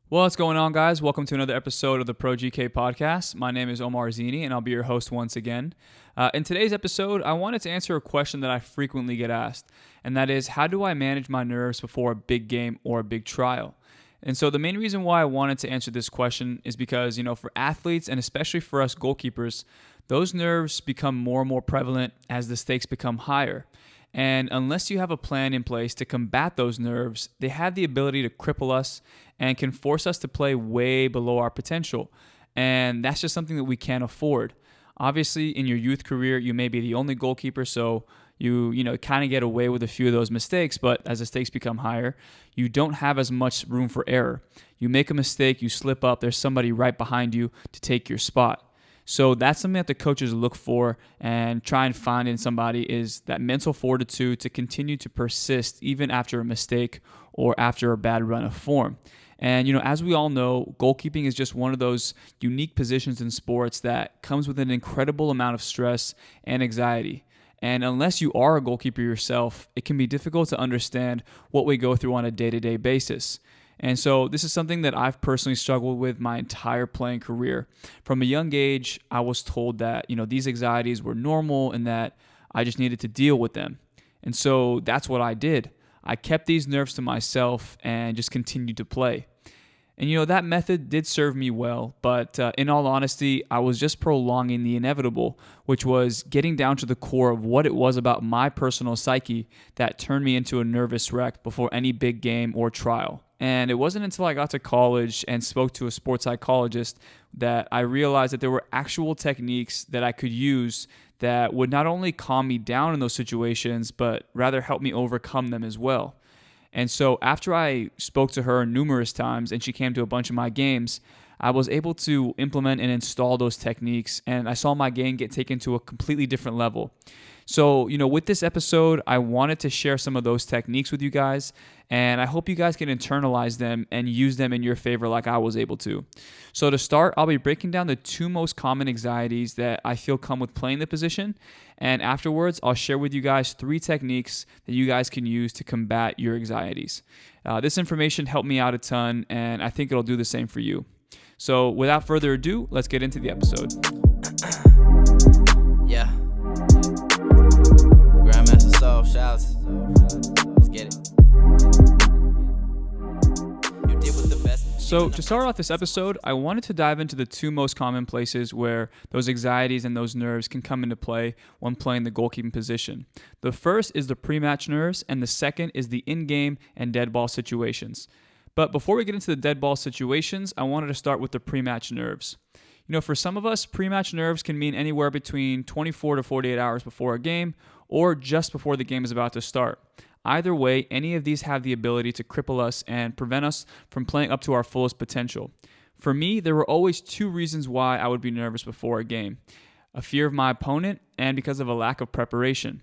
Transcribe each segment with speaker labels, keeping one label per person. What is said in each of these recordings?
Speaker 1: What's going on, guys? Welcome to another episode of the Pro GK podcast. My name is Omar Zeenni, and I'll be your host once again. In today's episode, I wanted to answer a question that I frequently get asked, and that is, how do I manage my nerves before a big game or a big trial? And so the main reason why I wanted to answer this question is because, for athletes and especially for us goalkeepers, those nerves become more and more prevalent as the stakes become higher. And unless you have a plan in place to combat those nerves, they have the ability to cripple us and can force us to play way below our potential. And that's just something that we can't afford. Obviously, in your youth career, you may be the only goalkeeper, so you kind of get away with a few of those mistakes, but as the stakes become higher, you don't have as much room for error. You make a mistake, you slip up, there's somebody right behind you to take your spot. So that's something that the coaches look for and try and find in somebody is that mental fortitude to continue to persist even after a mistake or after a bad run of form. And, as we all know, goalkeeping is just one of those unique positions in sports that comes with an incredible amount of stress and anxiety. And unless you are a goalkeeper yourself, it can be difficult to understand what we go through on a day-to-day basis. And so this is something that I've personally struggled with my entire playing career. From a young age, I was told that, these anxieties were normal and that I just needed to deal with them. And so that's what I did. I kept these nerves to myself and just continued to play. And, that method did serve me well, but in all honesty, I was just prolonging the inevitable, which was getting down to the core of what it was about my personal psyche that turned me into a nervous wreck before any big game or trial. And it wasn't until I got to college and spoke to a sports psychologist that I realized that there were actual techniques that I could use that would not only calm me down in those situations, but rather help me overcome them as well. And so after I spoke to her numerous times and she came to a bunch of my games, I was able to implement and install those techniques, and I saw my game get taken to a completely different level. So, with this episode, I wanted to share some of those techniques with you guys, and I hope you guys can internalize them and use them in your favor like I was able to. So to start, I'll be breaking down the two most common anxieties that I feel come with playing the position, and afterwards, I'll share with you guys 3 techniques that you guys can use to combat your anxieties. This information helped me out a ton, and I think it'll do the same for you. So without further ado, let's get into the episode.
Speaker 2: Yeah. Grandmaster Soul, shouts. Let's get it. You did what the best.
Speaker 1: So to start off this episode, I wanted to dive into the 2 most common places where those anxieties and those nerves can come into play when playing the goalkeeping position. The first is the pre-match nerves, and the second is the in-game and dead ball situations. But before we get into the dead ball situations, I wanted to start with the pre-match nerves. For some of us, pre-match nerves can mean anywhere between 24 to 48 hours before a game or just before the game is about to start. Either way, any of these have the ability to cripple us and prevent us from playing up to our fullest potential. For me, there were always 2 reasons why I would be nervous before a game: a fear of my opponent and because of a lack of preparation.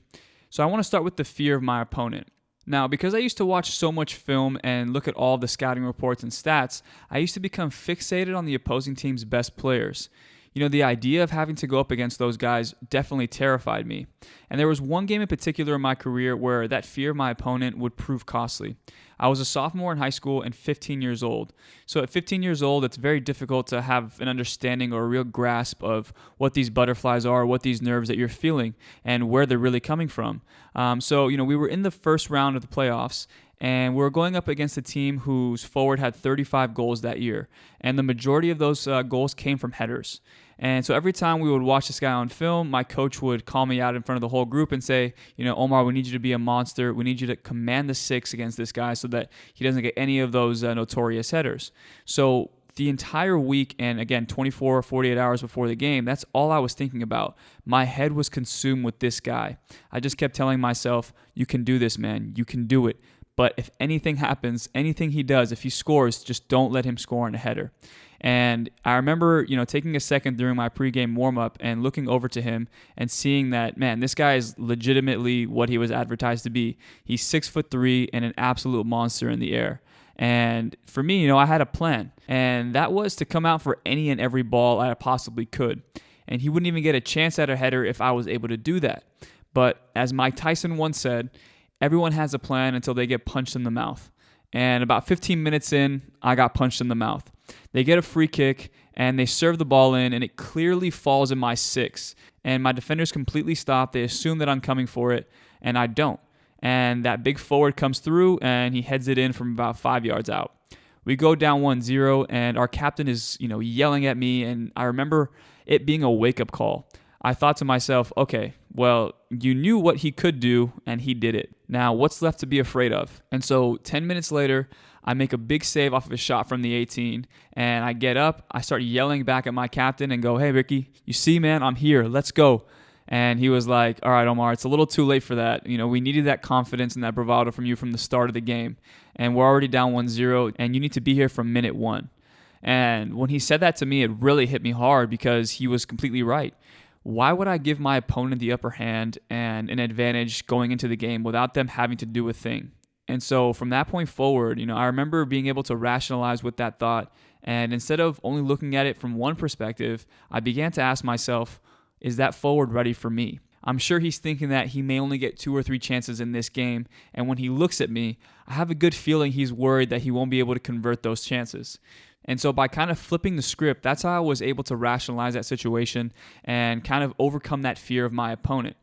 Speaker 1: So I want to start with the fear of my opponent. Now, because I used to watch so much film and look at all the scouting reports and stats, I used to become fixated on the opposing team's best players. The idea of having to go up against those guys definitely terrified me. And there was one game in particular in my career where that fear of my opponent would prove costly. I was a sophomore in high school and 15 years old. So at 15 years old, it's very difficult to have an understanding or a real grasp of what these butterflies are, what these nerves that you're feeling, and where they're really coming from. So we were in the first round of the playoffs, and we're going up against a team whose forward had 35 goals that year. And the majority of those goals came from headers. And so every time we would watch this guy on film, my coach would call me out in front of the whole group and say, Omar, we need you to be a monster. We need you to command the 6 against this guy so that he doesn't get any of those notorious headers. So the entire week, and again, 24 or 48 hours before the game, that's all I was thinking about. My head was consumed with this guy. I just kept telling myself, you can do this, man. You can do it. But if anything happens, anything he does, if he scores, just don't let him score on a header. And I remember, taking a second during my pregame warm-up and looking over to him and seeing that, man, this guy is legitimately what he was advertised to be. He's 6'3" and an absolute monster in the air. And for me, I had a plan. And that was to come out for any and every ball I possibly could. And he wouldn't even get a chance at a header if I was able to do that. But as Mike Tyson once said, everyone has a plan until they get punched in the mouth. And about 15 minutes in, I got punched in the mouth. They get a free kick, and they serve the ball in, and it clearly falls in my 6. And my defenders completely stop. They assume that I'm coming for it, and I don't. And that big forward comes through, and he heads it in from about 5 yards out. We go down 1-0, and our captain is, yelling at me, and I remember it being a wake-up call. I thought to myself, okay, well, you knew what he could do, and he did it. Now, what's left to be afraid of? And so 10 minutes later, I make a big save off of a shot from the 18, and I get up, I start yelling back at my captain and go, hey, Ricky, you see, man, I'm here, let's go. And he was like, all right, Omar, it's a little too late for that. We needed that confidence and that bravado from you from the start of the game, and we're already down 1-0, and you need to be here from minute 1. And when he said that to me, it really hit me hard because he was completely right. Why would I give my opponent the upper hand and an advantage going into the game without them having to do a thing? And so from that point forward, I remember being able to rationalize with that thought. And instead of only looking at it from one perspective, I began to ask myself, is that forward ready for me? I'm sure he's thinking that he may only get 2 or 3 chances in this game. And when he looks at me, I have a good feeling he's worried that he won't be able to convert those chances. And so by kind of flipping the script, that's how I was able to rationalize that situation and kind of overcome that fear of my opponent.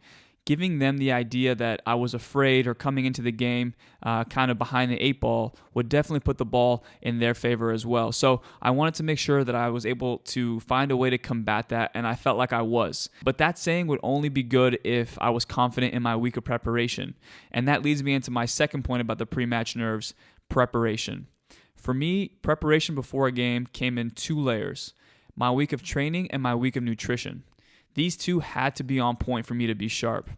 Speaker 1: Giving them the idea that I was afraid or coming into the game kind of behind the 8 ball would definitely put the ball in their favor as well. So I wanted to make sure that I was able to find a way to combat that, and I felt like I was. But that saying would only be good if I was confident in my week of preparation. And that leads me into my second point about the pre-match nerves, preparation. For me, preparation before a game came in 2 layers, my week of training and my week of nutrition. These 2 had to be on point for me to be sharp.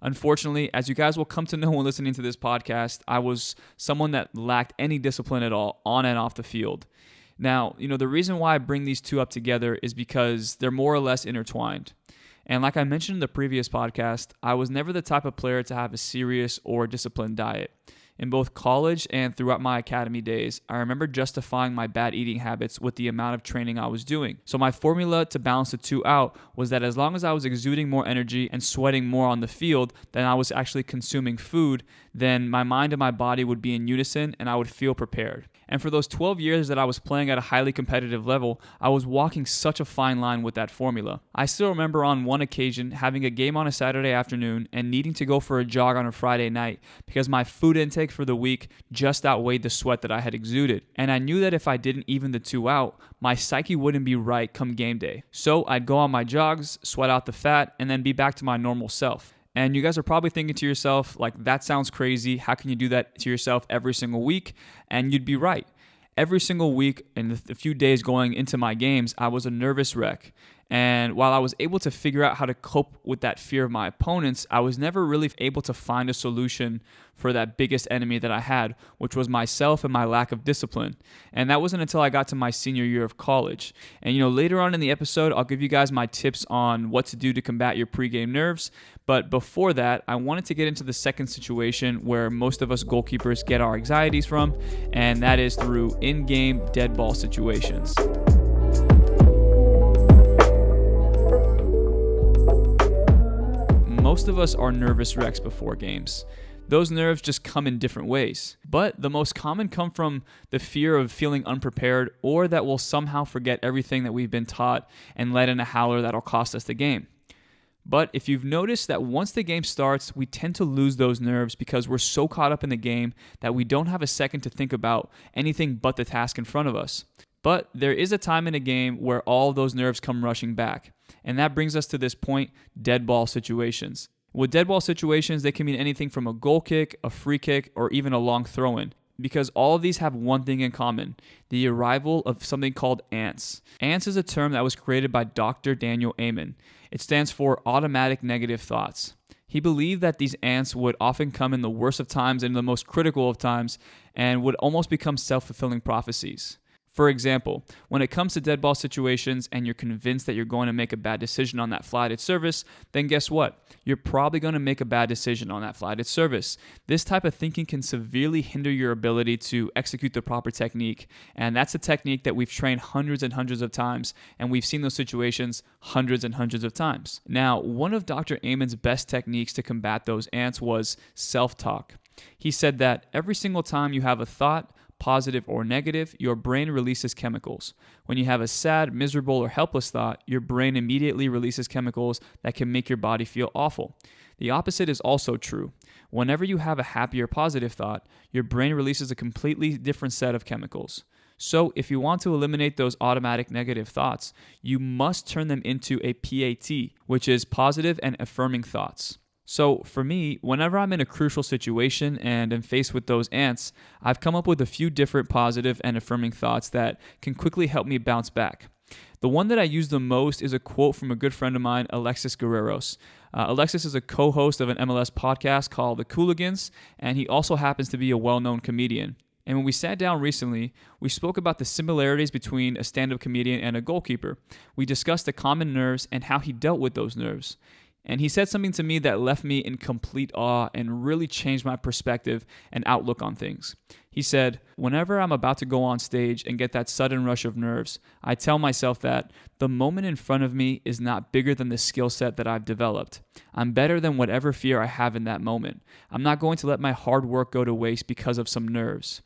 Speaker 1: Unfortunately, as you guys will come to know when listening to this podcast, I was someone that lacked any discipline at all on and off the field. Now, the reason why I bring these 2 up together is because they're more or less intertwined. And like I mentioned in the previous podcast, I was never the type of player to have a serious or disciplined diet. In both college and throughout my academy days, I remember justifying my bad eating habits with the amount of training I was doing. So my formula to balance the 2 out was that as long as I was exuding more energy and sweating more on the field than I was actually consuming food, then my mind and my body would be in unison and I would feel prepared. And for those 12 years that I was playing at a highly competitive level, I was walking such a fine line with that formula. I still remember on one occasion having a game on a Saturday afternoon and needing to go for a jog on a Friday night because my food intake for the week just outweighed the sweat that I had exuded. And I knew that if I didn't even the 2 out, my psyche wouldn't be right come game day. So I'd go on my jogs, sweat out the fat, and then be back to my normal self. And you guys are probably thinking to yourself, like, that sounds crazy. How can you do that to yourself every single week? And you'd be right. Every single week and the few days going into my games, I was a nervous wreck. And while I was able to figure out how to cope with that fear of my opponents, I was never really able to find a solution for that biggest enemy that I had, which was myself and my lack of discipline. And that wasn't until I got to my senior year of college. And later on in the episode, I'll give you guys my tips on what to do to combat your pregame nerves. But before that, I wanted to get into the second situation where most of us goalkeepers get our anxieties from, and that is through in-game dead ball situations. Most of us are nervous wrecks before games. Those nerves just come in different ways. But the most common come from the fear of feeling unprepared or that we'll somehow forget everything that we've been taught and let in a howler that'll cost us the game. But if you've noticed that once the game starts, we tend to lose those nerves because we're so caught up in the game that we don't have a second to think about anything but the task in front of us. But there is a time in a game where all of those nerves come rushing back. And that brings us to this point, dead ball situations. With dead ball situations, they can mean anything from a goal kick, a free kick, or even a long throw-in. Because all of these have one thing in common, the arrival of something called ANTS. ANTS is a term that was created by Dr. Daniel Amen. It stands for automatic negative thoughts. He believed that these ants would often come in the worst of times and the most critical of times and would almost become self-fulfilling prophecies. For example, when it comes to dead ball situations and you're convinced that you're going to make a bad decision on that flighted service, then guess what? You're probably going to make a bad decision on that flighted service. This type of thinking can severely hinder your ability to execute the proper technique, and that's a technique that we've trained hundreds and hundreds of times, and we've seen those situations hundreds and hundreds of times. Now, one of Dr. Amen's best techniques to combat those ants was self-talk. He said that every single time you have a thought, positive or negative, your brain releases chemicals. When you have a sad, miserable, or helpless thought, your brain immediately releases chemicals that can make your body feel awful. The opposite is also true. Whenever you have a happy or positive thought, your brain releases a completely different set of chemicals. So if you want to eliminate those automatic negative thoughts, you must turn them into a PAT, which is positive and affirming thoughts. So for me, whenever I'm in a crucial situation and am faced with those ants, I've come up with a few different positive and affirming thoughts that can quickly help me bounce back. The one that I use the most is a quote from a good friend of mine, Alexis Guerreros. Alexis is a co-host of an MLS podcast called The Cooligans, and he also happens to be a well-known comedian. And when we sat down recently, we spoke about the similarities between a stand-up comedian and a goalkeeper. We discussed the common nerves and how he dealt with those nerves. And he said something to me that left me in complete awe and really changed my perspective and outlook on things. He said, whenever I'm about to go on stage and get that sudden rush of nerves, I tell myself that the moment in front of me is not bigger than the skill set that I've developed. I'm better than whatever fear I have in that moment. I'm not going to let my hard work go to waste because of some nerves.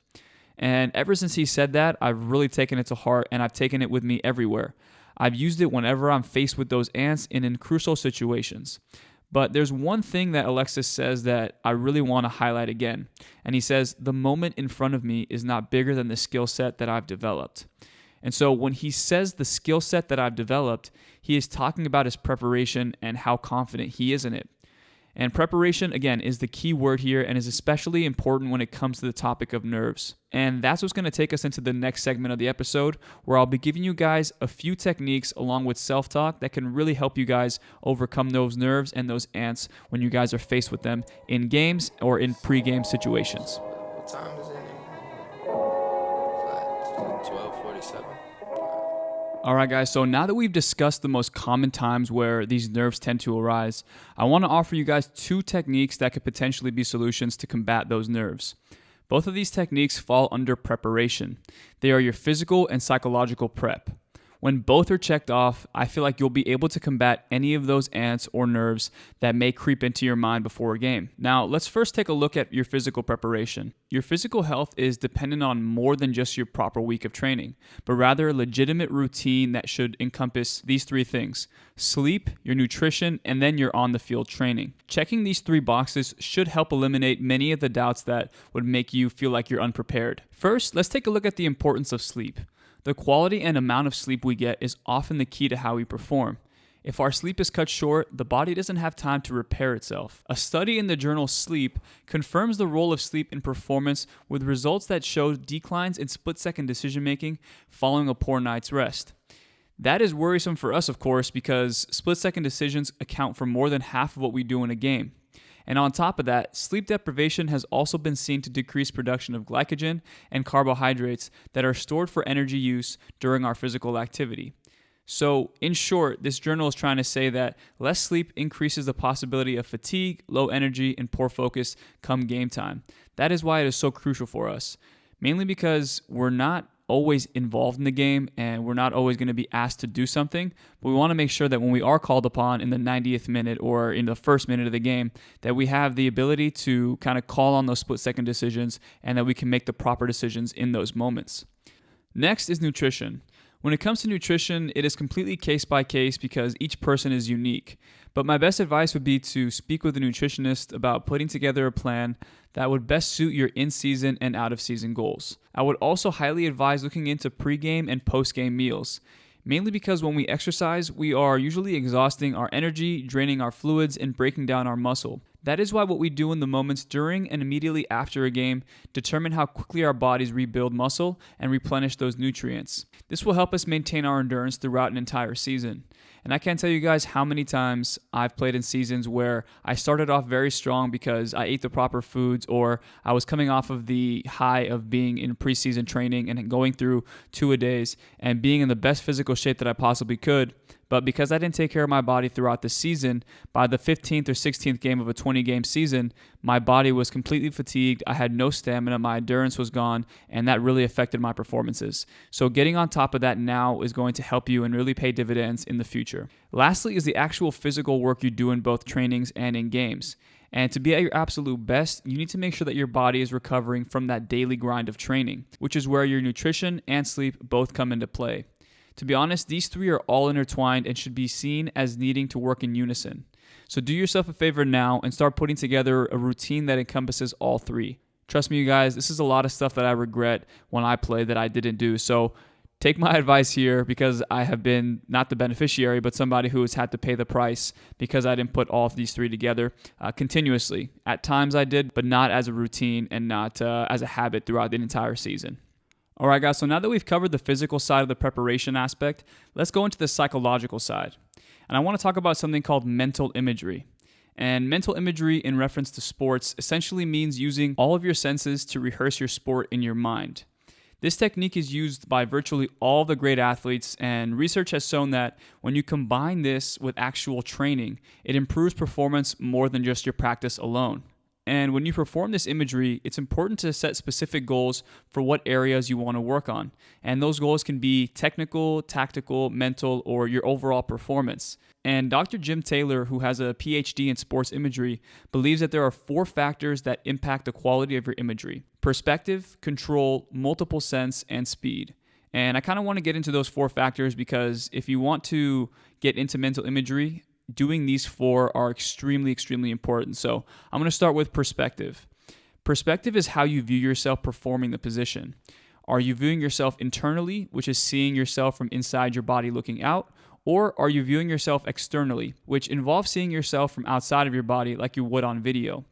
Speaker 1: And ever since he said that, I've really taken it to heart and I've taken it with me everywhere. I've used it whenever I'm faced with those ants and in crucial situations. But there's one thing that Alexis says that I really want to highlight again. And he says, the moment in front of me is not bigger than the skill set that I've developed. And so when he says the skill set that I've developed, he is talking about his preparation and how confident he is in it. And preparation, again, is the key word here and is especially important when it comes to the topic of nerves. And that's what's going to take us into the next segment of the episode, where I'll be giving you guys a few techniques along with self-talk that can really help you guys overcome those nerves and those ants when you guys are faced with them in games or in pre-game situations.
Speaker 2: What time is it? 12:47.
Speaker 1: All right, guys, so now that we've discussed the most common times where these nerves tend to arise, I want to offer you guys two techniques that could potentially be solutions to combat those nerves. Both of these techniques fall under preparation. They are your physical and psychological prep. When both are checked off, I feel like you'll be able to combat any of those ants or nerves that may creep into your mind before a game. Now, let's first take a look at your physical preparation. Your physical health is dependent on more than just your proper week of training, but rather a legitimate routine that should encompass these three things: sleep, your nutrition, and then your on-the-field training. Checking these three boxes should help eliminate many of the doubts that would make you feel like you're unprepared. First, let's take a look at the importance of sleep. The quality and amount of sleep we get is often the key to how we perform. If our sleep is cut short, the body doesn't have time to repair itself. A study in the journal Sleep confirms the role of sleep in performance with results that show declines in split-second decision-making following a poor night's rest. That is worrisome for us, of course, because split-second decisions account for more than half of what we do in a game. And on top of that, sleep deprivation has also been seen to decrease production of glycogen and carbohydrates that are stored for energy use during our physical activity. So, in short, this journal is trying to say that less sleep increases the possibility of fatigue, low energy, and poor focus come game time. That is why it is so crucial for us, mainly because we're not always involved in the game and we're not always going to be asked to do something, but we want to make sure that when we are called upon in the 90th minute or in the first minute of the game, that we have the ability to kind of call on those split-second decisions and that we can make the proper decisions in those moments. Next is nutrition. When it comes to nutrition, it is completely case by case because each person is unique. But my best advice would be to speak with a nutritionist about putting together a plan that would best suit your in-season and out-of-season goals. I would also highly advise looking into pre-game and post-game meals, mainly because when we exercise, we are usually exhausting our energy, draining our fluids, and breaking down our muscle. That is why what we do in the moments during and immediately after a game determine how quickly our bodies rebuild muscle and replenish those nutrients. This will help us maintain our endurance throughout an entire season. And I can't tell you guys how many times I've played in seasons where I started off very strong because I ate the proper foods or I was coming off of the high of being in preseason training and going through two-a-days and being in the best physical shape that I possibly could. But because I didn't take care of my body throughout the season, by the 15th or 16th game of a 20-game season, my body was completely fatigued, I had no stamina, my endurance was gone, and that really affected my performances. So getting on top of that now is going to help you and really pay dividends in the future. Lastly is the actual physical work you do in both trainings and in games. And to be at your absolute best, you need to make sure that your body is recovering from that daily grind of training, which is where your nutrition and sleep both come into play. To be honest, these three are all intertwined and should be seen as needing to work in unison. So do yourself a favor now and start putting together a routine that encompasses all three. Trust me, you guys, this is a lot of stuff that I regret when I played that I didn't do. So take my advice here, because I have been not the beneficiary, but somebody who has had to pay the price because I didn't put all of these three together continuously. At times I did, but not as a routine and not as a habit throughout the entire season. All right, guys, so now that we've covered the physical side of the preparation aspect, let's go into the psychological side. And I want to talk about something called mental imagery. And mental imagery in reference to sports essentially means using all of your senses to rehearse your sport in your mind. This technique is used by virtually all the great athletes, and research has shown that when you combine this with actual training, it improves performance more than just your practice alone. And when you perform this imagery, it's important to set specific goals for what areas you want to work on. And those goals can be technical, tactical, mental, or your overall performance. And Dr. Jim Taylor, who has a PhD in sports imagery, believes that there are 4 factors that impact the quality of your imagery: perspective, control, multiple sense, and speed. And I kind of want to get into those 4 factors because if you want to get into mental imagery, doing these 4 are extremely, extremely important. So I'm going to start with perspective. Perspective is how you view yourself performing the position. Are you viewing yourself internally, which is seeing yourself from inside your body looking out? Or are you viewing yourself externally, which involves seeing yourself from outside of your body like you would on video?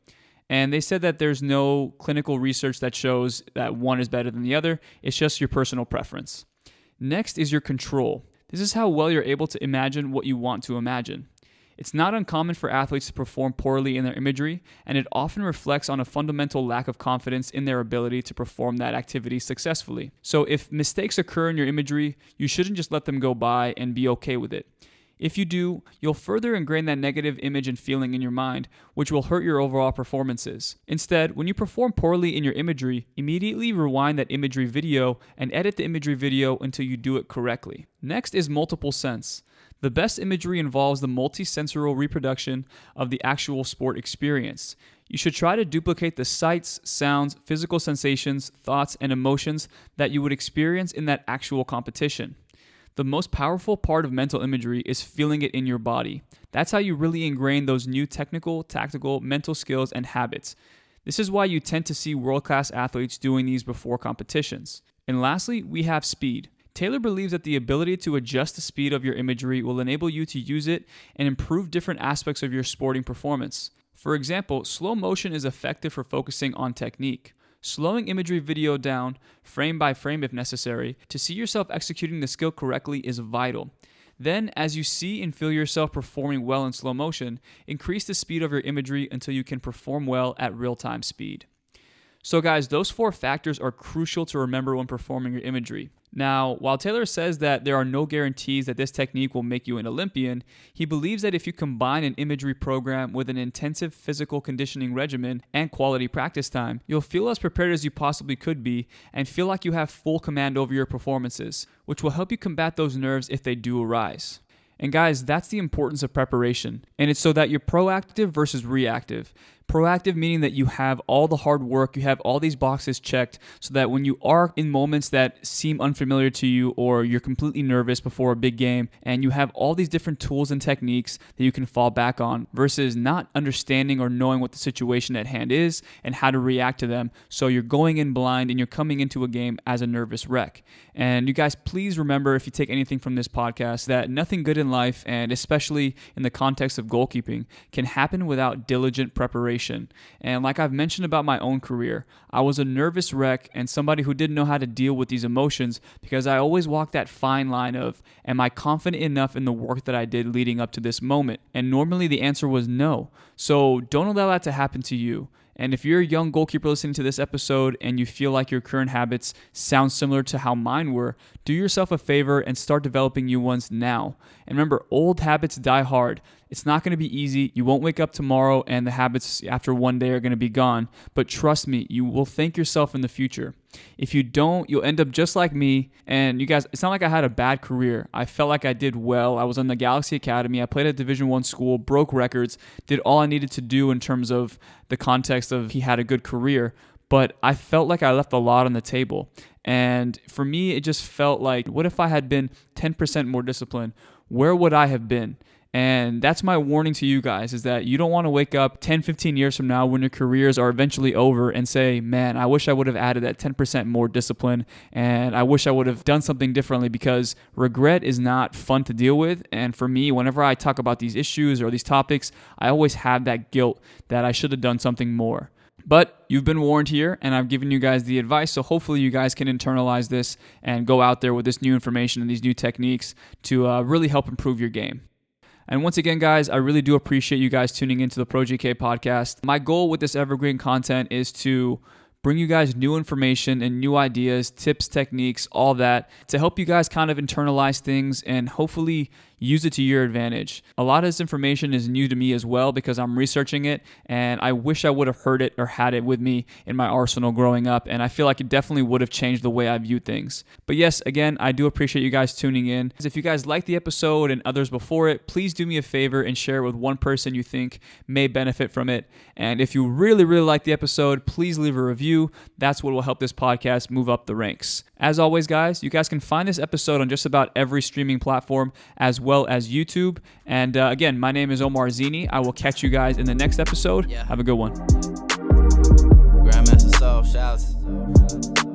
Speaker 1: And they said that there's no clinical research that shows that one is better than the other. It's just your personal preference. Next is your control. This is how well you're able to imagine what you want to imagine. It's not uncommon for athletes to perform poorly in their imagery, and it often reflects on a fundamental lack of confidence in their ability to perform that activity successfully. So if mistakes occur in your imagery, you shouldn't just let them go by and be okay with it. If you do, you'll further ingrain that negative image and feeling in your mind, which will hurt your overall performances. Instead, when you perform poorly in your imagery, immediately rewind that imagery video and edit the imagery video until you do it correctly. Next is multiple sense. The best imagery involves the multi-sensorial reproduction of the actual sport experience. You should try to duplicate the sights, sounds, physical sensations, thoughts, and emotions that you would experience in that actual competition. The most powerful part of mental imagery is feeling it in your body. That's how you really ingrain those new technical, tactical, mental skills and habits. This is why you tend to see world-class athletes doing these before competitions. And lastly, we have speed. Taylor believes that the ability to adjust the speed of your imagery will enable you to use it and improve different aspects of your sporting performance. For example, slow motion is effective for focusing on technique. Slowing imagery video down, frame by frame if necessary, to see yourself executing the skill correctly is vital. Then, as you see and feel yourself performing well in slow motion, increase the speed of your imagery until you can perform well at real-time speed. So guys, those 4 factors are crucial to remember when performing your imagery. Now, while Taylor says that there are no guarantees that this technique will make you an Olympian, he believes that if you combine an imagery program with an intensive physical conditioning regimen and quality practice time, you'll feel as prepared as you possibly could be and feel like you have full command over your performances, which will help you combat those nerves if they do arise. And guys, that's the importance of preparation. And it's so that you're proactive versus reactive. Proactive meaning that you have all the hard work, you have all these boxes checked so that when you are in moments that seem unfamiliar to you or you're completely nervous before a big game and you have all these different tools and techniques that you can fall back on versus not understanding or knowing what the situation at hand is and how to react to them. So you're going in blind and you're coming into a game as a nervous wreck. And you guys, please remember, if you take anything from this podcast, that nothing good in life, and especially in the context of goalkeeping, can happen without diligent preparation. And like I've mentioned about my own career, I was a nervous wreck and somebody who didn't know how to deal with these emotions because I always walked that fine line of, am I confident enough in the work that I did leading up to this moment? And normally the answer was no. So don't allow that to happen to you. And if you're a young goalkeeper listening to this episode and you feel like your current habits sound similar to how mine were, do yourself a favor and start developing new ones now. And remember, old habits die hard. It's not going to be easy. You won't wake up tomorrow and the habits after one day are going to be gone. But trust me, you will thank yourself in the future. If you don't, you'll end up just like me. And you guys, it's not like I had a bad career. I felt like I did well. I was on the Galaxy Academy. I played at Division I school, broke records, did all I needed to do in terms of the context of he had a good career. But I felt like I left a lot on the table. And for me, it just felt like, what if I had been 10% more disciplined? Where would I have been? And that's my warning to you guys, is that you don't want to wake up 10, 15 years from now when your careers are eventually over and say, man, I wish I would have added that 10% more discipline, and I wish I would have done something differently, because regret is not fun to deal with. And for me, whenever I talk about these issues or these topics, I always have that guilt that I should have done something more. But you've been warned here, and I've given you guys the advice, so hopefully you guys can internalize this and go out there with this new information and these new techniques to really help improve your game. And once again, guys, I really do appreciate you guys tuning into the Pro GK podcast. My goal with this evergreen content is to bring you guys new information and new ideas, tips, techniques, all that, to help you guys kind of internalize things and hopefully use it to your advantage. A lot of this information is new to me as well because I'm researching it, and I wish I would have heard it or had it with me in my arsenal growing up, and I feel like it definitely would have changed the way I view things. But yes, again, I do appreciate you guys tuning in. If you guys like the episode and others before it, please do me a favor and share it with one person you think may benefit from it. And if you really, really like the episode, please leave a review. That's what will help this podcast move up the ranks. As always, guys, you guys can find this episode on just about every streaming platform as well as YouTube. And again, my name is Omar Zeenni. I will catch you guys in the next episode. Have a good one.
Speaker 2: Grandmaster Soul, shouts.